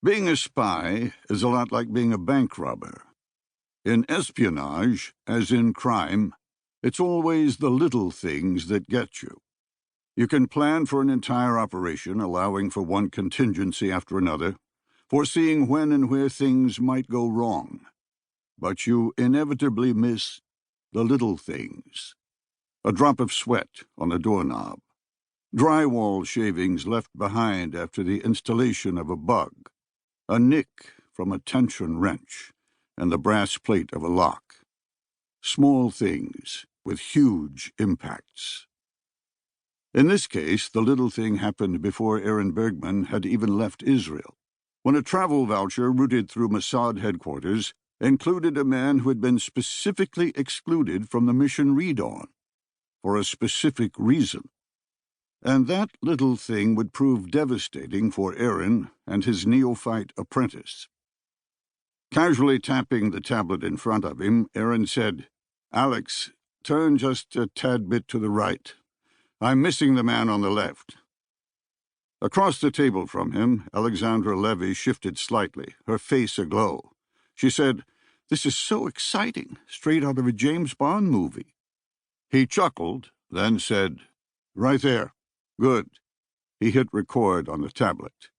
Being a spy is a lot like being a bank robber. In espionage, as in crime, it's always the little things that get you. You can plan for an entire operation, allowing for one contingency after another, foreseeing when and where things might go wrong. But you inevitably miss the little things. A drop of sweat on a doorknob. Drywall shavings left behind after the installation of a bug. A nick from a tension wrench and the brass plate of a lock. Small things with huge impacts. In this case, the little thing happened before Aaron Bergman had even left Israel, when a travel voucher routed through Mossad headquarters included a man who had been specifically excluded from the mission read-on, for a specific reason. And that little thing would prove devastating for Aaron and his neophyte apprentice. Casually tapping the tablet in front of him, Aaron said, "Alex, turn just a tad bit to the right. I'm missing the man on the left." Across the table from him, Alexandra Levy shifted slightly, her face aglow. She said, "This is so exciting, straight out of a James Bond movie." He chuckled, then said, "Right there. Good." He hit record on the tablet.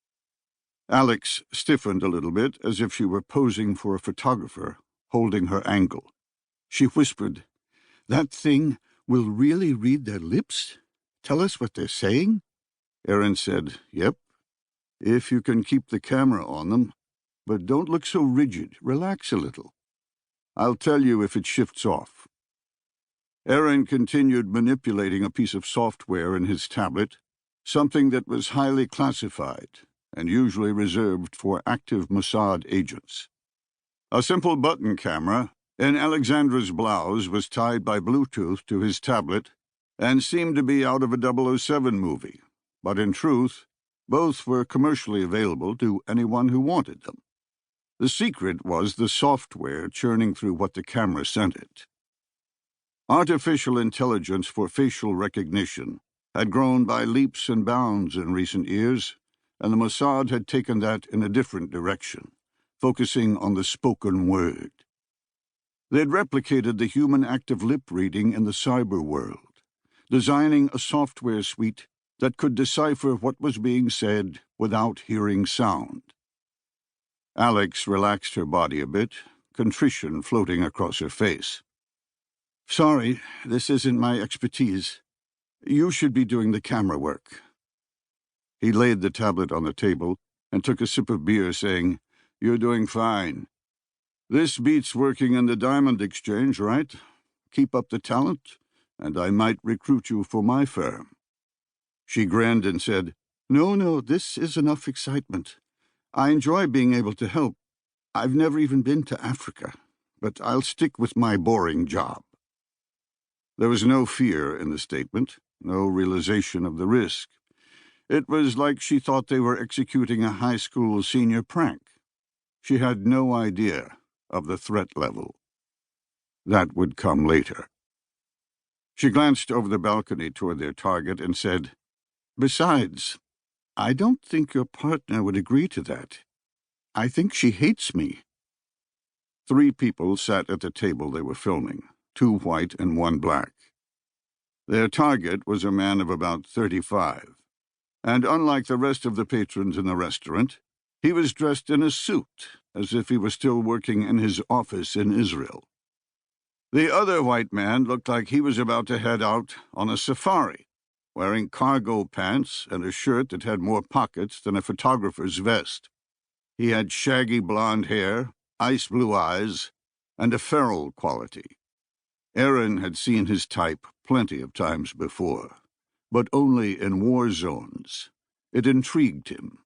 Alex stiffened a little bit, as if she were posing for a photographer, holding her angle. She whispered, "That thing will really read their lips? Tell us what they're saying?" Aaron said, "Yep, if you can keep the camera on them. But don't look so rigid. Relax a little. I'll tell you if it shifts off." Aaron continued manipulating a piece of software in his tablet, something that was highly classified and usually reserved for active Mossad agents. A simple button camera in Alexandra's blouse was tied by Bluetooth to his tablet and seemed to be out of a 007 movie, but in truth, both were commercially available to anyone who wanted them. The secret was the software churning through what the camera sent it. Artificial intelligence for facial recognition had grown by leaps and bounds in recent years, and the Mossad had taken that in a different direction, focusing on the spoken word. They'd replicated the human act of lip reading in the cyber world, designing a software suite that could decipher what was being said without hearing sound. Alex relaxed her body a bit, contrition floating across her face. "Sorry, this isn't my expertise. You should be doing the camera work." He laid the tablet on the table and took a sip of beer, saying, "You're doing fine. This beats working in the diamond exchange, right? Keep up the talent, and I might recruit you for my firm." She grinned and said, No, this is enough excitement. I enjoy being able to help. I've never even been to Africa, but I'll stick with my boring job." There was no fear in the statement, no realization of the risk. It was like she thought they were executing a high school senior prank. She had no idea of the threat level. That would come later. She glanced over the balcony toward their target and said, "Besides, I don't think your partner would agree to that. I think she hates me." 3 people sat at the table they were filming, 2 white and 1 black. Their target was a man of about 35, and unlike the rest of the patrons in the restaurant, he was dressed in a suit, as if he were still working in his office in Israel. The other white man looked like he was about to head out on a safari, wearing cargo pants and a shirt that had more pockets than a photographer's vest. He had shaggy blonde hair, ice blue eyes, and a feral quality. Aaron had seen his type plenty of times before, but only in war zones. It intrigued him.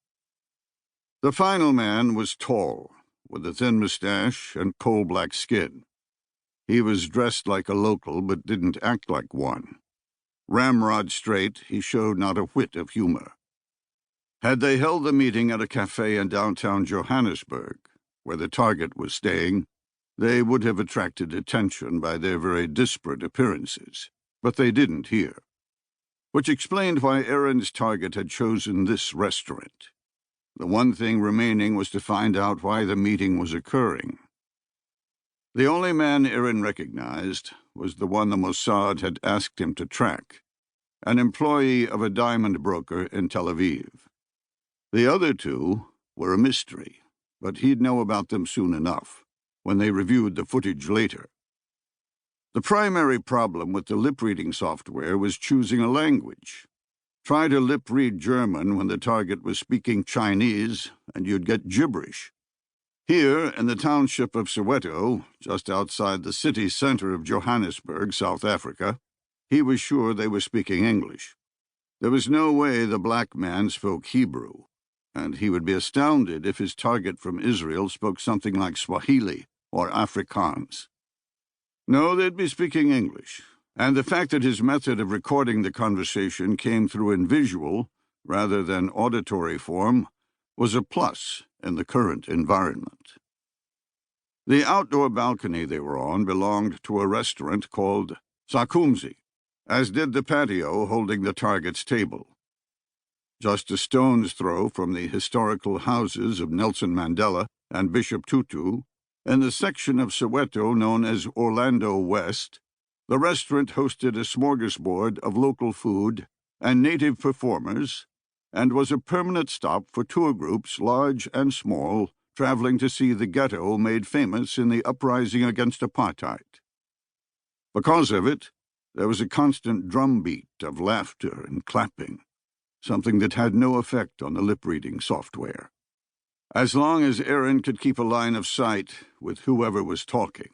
The final man was tall, with a thin mustache and coal-black skin. He was dressed like a local, but didn't act like one. Ramrod straight, he showed not a whit of humor. Had they held the meeting at a cafe in downtown Johannesburg, where the target was staying, they would have attracted attention by their very disparate appearances, but they didn't here. Which explained why Aaron's target had chosen this restaurant. The one thing remaining was to find out why the meeting was occurring. The only man Aaron recognized was the one the Mossad had asked him to track, an employee of a diamond broker in Tel Aviv. The other two were a mystery, but he'd know about them soon enough, when they reviewed the footage later. The primary problem with the lip-reading software was choosing a language. Try to lip-read German when the target was speaking Chinese, and you'd get gibberish. Here, in the township of Soweto, just outside the city center of Johannesburg, South Africa, he was sure they were speaking English. There was no way the black man spoke Hebrew, and he would be astounded if his target from Israel spoke something like Swahili or Afrikaans. No, they'd be speaking English, and the fact that his method of recording the conversation came through in visual rather than auditory form was a plus in the current environment. The outdoor balcony they were on belonged to a restaurant called Sakumzi, as did the patio holding the target's table. Just a stone's throw from the historical houses of Nelson Mandela and Bishop Tutu, in the section of Soweto known as Orlando West, the restaurant hosted a smorgasbord of local food and native performers, and was a permanent stop for tour groups, large and small, traveling to see the ghetto made famous in the uprising against apartheid. Because of it, there was a constant drumbeat of laughter and clapping, something that had no effect on the lip-reading software, as long as Aaron could keep a line of sight with whoever was talking.